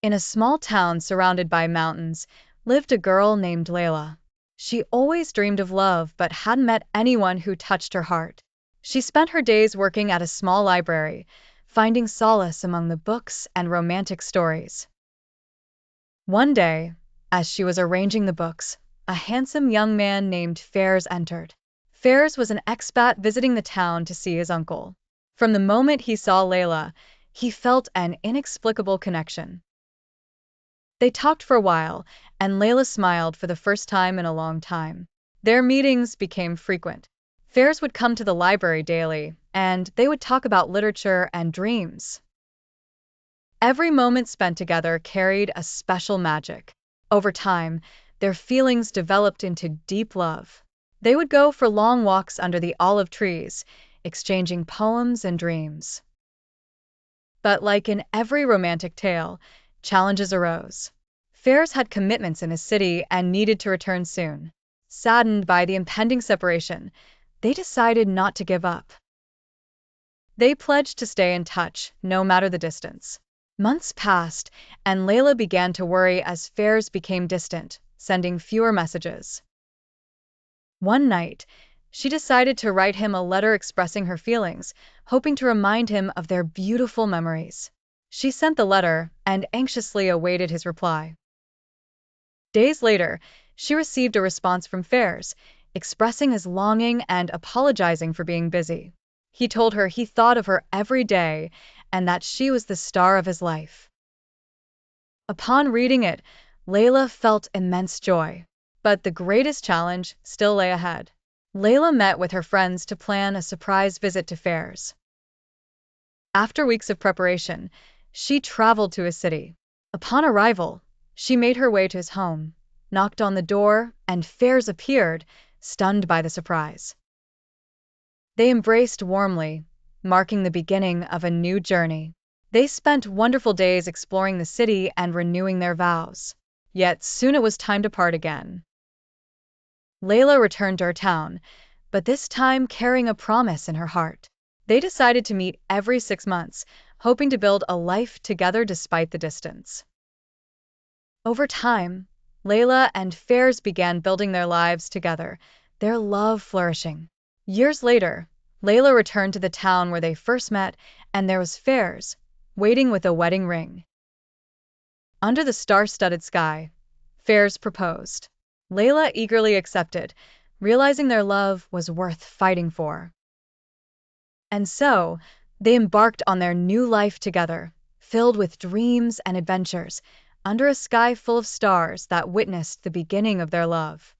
In a small town surrounded by mountains lived a girl named Layla. She always dreamed of love but hadn't met anyone who touched her heart. She spent her days working at a small library, finding solace among the books and romantic stories. One day, as she was arranging the books, a handsome young man named Fairs entered. Fairs was an expat visiting the town to see his uncle. From the moment he saw Layla, he felt an inexplicable connection. They talked for a while, and Layla smiled for the first time in a long time. Their meetings became frequent. Fairs would come to the library daily, and they would talk about literature and dreams. Every moment spent together carried a special magic. Over time, their feelings developed into deep love. They would go for long walks under the olive trees, exchanging poems and dreams. But like in every romantic tale, challenges arose. Fairs had commitments in his city and needed to return soon. Saddened by the impending separation, they decided not to give up. They pledged to stay in touch, no matter the distance. Months passed, and Layla began to worry as Fairs became distant, sending fewer messages. One night, she decided to write him a letter expressing her feelings, hoping to remind him of their beautiful memories. She sent the letter and anxiously awaited his reply. Days later, she received a response from Fairs, expressing his longing and apologizing for being busy. He told her he thought of her every day and that she was the star of his life. Upon reading it, Layla felt immense joy. But the greatest challenge still lay ahead. Layla met with her friends to plan a surprise visit to Fairs. After weeks of preparation, she traveled to his city. Upon arrival, she made her way to his home, knocked on the door, and Fairs appeared, stunned by the surprise. They embraced warmly, marking the beginning of a new journey. They spent wonderful days exploring the city and renewing their vows. Yet soon it was time to part again. Layla returned to her town, but this time carrying a promise in her heart. They decided to meet every 6 months, hoping to build a life together despite the distance. Over time, Layla and Fairs began building their lives together, their love flourishing. Years later, Layla returned to the town where they first met, and there was Fairs, waiting with a wedding ring. Under the star-studded sky, Fairs proposed. Layla eagerly accepted, realizing their love was worth fighting for. And so, they embarked on their new life together, filled with dreams and adventures, under a sky full of stars that witnessed the beginning of their love.